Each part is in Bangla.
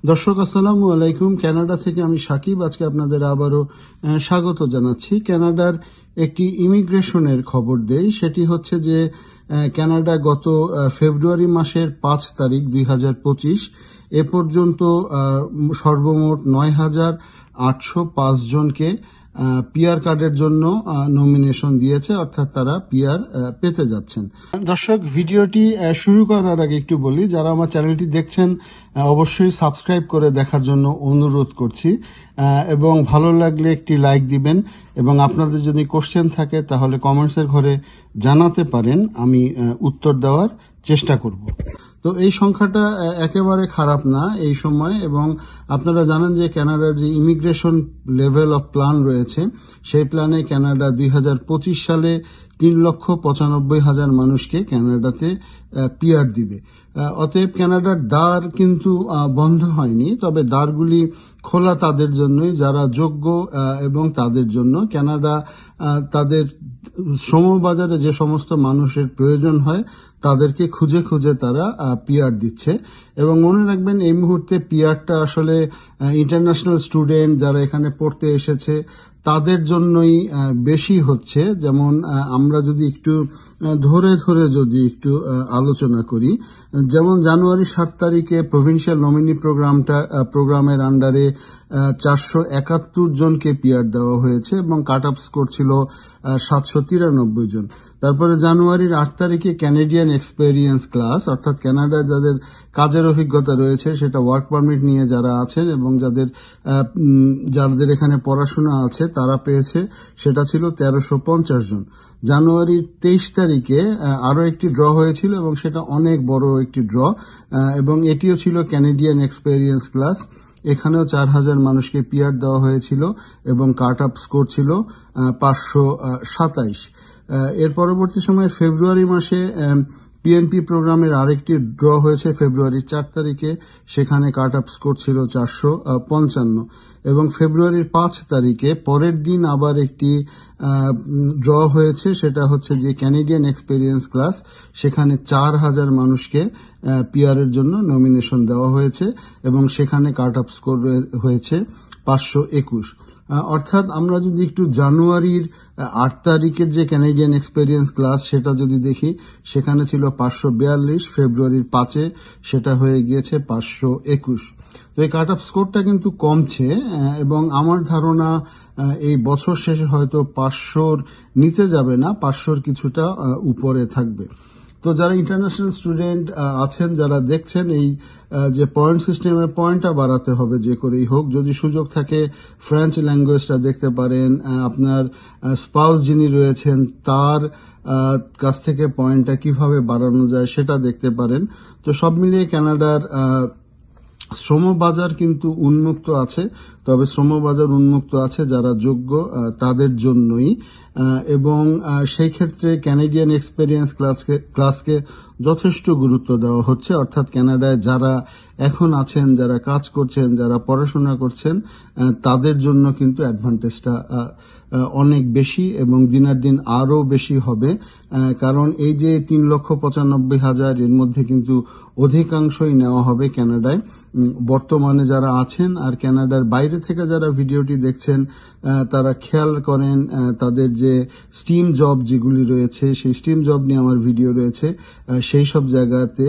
দর্শক আসসালামু আলাইকুম। কানাডা থেকে আমি সাকিব আজকে আপনাদের আবারও স্বাগত জানাচ্ছি। কানাডার একটি ইমিগ্রেশনের খবর দেই। সেটি হচ্ছে যে কানাডা গত ফেব্রুয়ারি মাসের 5 তারিখ 2025 এ পর্যন্ত সর্বমোট 9,805 জনকে পিআর কার্ডের জন্য নমিনেশন দিয়েছে, অর্থাৎ তারা পিআর পেতে যাচ্ছেন। দর্শক, ভিডিওটি শুরু করার আগে একটু বলি, যারা আমার চ্যানেলটি দেখছেন অবশ্যই সাবস্ক্রাইব করে দেখার জন্য অনুরোধ করছি এবং ভালো লাগলে একটি লাইক দিবেন এবং আপনাদের যদি কোশ্চেন থাকে তাহলে কমেন্টসের ঘরে জানাতে পারেন, আমি উত্তর দেওয়ার চেষ্টা করব। তো এই সংখ্যাটা একেবারে খারাপ না এই সময়, এবং আপনারা জানেন যে কানাডার যে ইমিগ্রেশন লেভেল অফ প্ল্যান রয়েছে সেই প্ল্যানে কানাডা 2025 সালে 3,95,000 মানুষকে কানাডাতে পিআর দিবে। অতএব কানাডার দ্বার কিন্তু বন্ধ হয়নি, তবে দ্বারগুলি খোলা তাদের জন্যই যারা যোগ্য এবং তাদের জন্য। কানাডা তাদের শ্রমবাজারে যে সমস্ত মানুষের প্রয়োজন হয় তাদেরকে খুঁজে খুঁজে তারা পিআর দিচ্ছে। এবং মনে রাখবেন, এই মুহূর্তে পিআরটা আসলে ইন্টারন্যাশনাল স্টুডেন্ট যারা এখানে পড়তে এসেছে তাদের জন্যই বেশি হচ্ছে। যেমন আমরা যদি একটু ধরে ধরে যদি একটু আলোচনা করি, যেমন জানুয়ারি 7 তারিখে প্রভিন্সিয়াল নমিনি প্রোগ্রামের আন্ডারে 471 জনকে পিআর দেওয়া হয়েছে এবং কাট অফ স্কোর ছিল 793 জন। তারপরে জানুয়ারির 8 তারিখে ক্যানাডিয়ান এক্সপেরিয়েন্স ক্লাস, অর্থাৎ কানাডায় যাদের কাজের অভিজ্ঞতা রয়েছে, সেটা ওয়ার্ক পারমিট নিয়ে যারা আছেন এবং যাদের এখানে পড়াশোনা আছে তারা পেয়েছে, সেটা ছিল 1350 জন। জানুয়ারির 23 তারিখে আরো একটি ড্র হয়েছিল এবং সেটা অনেক বড় একটি ড্র, এবং এটিও ছিল ক্যানাডিয়ান এক্সপেরিয়েন্স ক্লাস। এখানেও 4,000 মানুষকে পিআর দেওয়া হয়েছিল এবং কাট অফ স্কোর ছিল 527। এর পরবর্তী সময়ে ফেব্রুয়ারি মাসে পিএনপি প্রোগ্রামের আরেকটি ড্র হয়েছে ফেব্রুয়ারির 4 তারিখে, সেখানে কাট অফ স্কোর ছিল 455। এবং ফেব্রুয়ারির 5 তারিখে পরের দিন আবার একটি ড্র হয়েছে, সেটা হচ্ছে যে ক্যানাডিয়ান এক্সপেরিয়েন্স ক্লাস, সেখানে 4,000 মানুষকে পিআর এর জন্য নমিনেশন দেওয়া হয়েছে এবং সেখানে কাট অফ স্কোর হয়েছে 521। অর্থাৎ আমরা যদি একটু জানুয়ারির 8 তারিখের যে ক্যানাডিয়ান এক্সপেরিয়েন্স ক্লাস সেটা যদি দেখি, সেখানে ছিল 542, ফেব্রুয়ারির 5-এ সেটা হয়ে গিয়েছে 521। তো এই কাট অফ স্কোরটা কিন্তু কমছে এবং আমার ধারণা এই বছর শেষে হয়তো 500-র নিচে যাবে না, 500-র কিছুটা উপরে থাকবে। তো যারা ইন্টারন্যাশনাল স্টুডেন্ট আছেন, যারা দেখছেন এই যে পয়েন্ট সিস্টেমে পয়েন্টটা বাড়াতে হবে যে করেই হোক, যদি সুযোগ থাকে ফ্রেঞ্চ ল্যাঙ্গুয়েজটা দেখতে পারেন, আপনার স্পাউস যিনি রয়েছেন তার কাছ থেকে পয়েন্টটা কিভাবে বাড়ানো যায় সেটা দেখতে পারেন। তো সব মিলিয়ে কানাডার শ্রমবাজার কিন্তু উন্মুক্ত আছে, তবে শ্রমবাজার উন্মুক্ত আছে যারা যোগ্য তাদের জন্যই, এবং সেই ক্ষেত্রে ক্যানাডিয়ান এক্সপেরিয়েন্স ক্লাসকে যথেষ্ট গুরুত্ব দেওয়া হচ্ছে। অর্থাৎ কানাডায় যারা এখন আছেন, যারা কাজ করছেন, যারা পড়াশোনা করছেন, তাদের জন্য কিন্তু অ্যাডভান্টেজটা অনেক বেশি এবং দিনের দিন আরো বেশি হবে। কারণ এই যে 3,95,000 এর মধ্যে কিন্তু অধিকাংশই নেওয়া হবে কানাডায় বর্তমানে যারা আছেন। আর কানাডার বাইরে থেকে যারা ভিডিওটি দেখছেন তারা খেয়াল করেন তাদের যে স্টিম জব যেগুলি রয়েছে, সেই স্টিম জব নিয়ে আমার ভিডিও রয়েছে, সেই সব জায়গাতে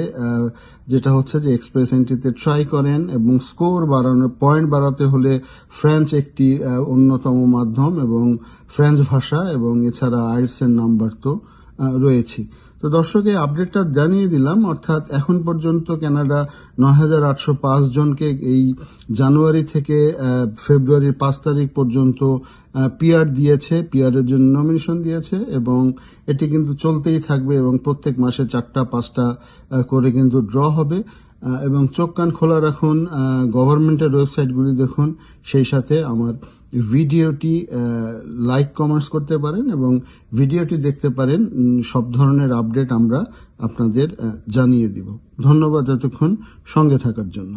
যেটা হচ্ছে যে এক্সপ্রেস এন্ট্রিতে ট্রাই করেন এবং স্কোর বাড়ানোর পয়েন্ট বাড়াতে হলে ফ্রেঞ্চ একটি অন্যতম মাধ্যম এবং ফ্রেঞ্চ ভাষা, এবং এছাড়া আইএলটিএস এর নাম্বার তো রয়েছে। তো দর্শক, এই আপডেটটা জানিয়ে দিলাম। অর্থাৎ এখন পর্যন্ত কানাডা 9,805 জনকে এই জানুয়ারি থেকে ফেব্রুয়ারির 5 তারিখ পর্যন্ত পিআর দিয়েছে, পিআর এর জন্য নমিনেশন দিয়েছে, এবং এটি কিন্তু চলতেই থাকবে এবং প্রত্যেক মাসে 4টা-5টা করে কিন্তু ড্র হবে। এবং চোখ কান খোলা রাখুন, গভর্নমেন্টের ওয়েবসাইটগুলি দেখুন, সেই সাথে আমার ভিডিওটি লাইক কমেন্টস করতে পারেন এবং ভিডিওটি দেখতে পারেন। সব ধরনের আপডেট আমরা আপনাদের জানিয়ে দিব। ধন্যবাদ এতক্ষণ সঙ্গে থাকার জন্য।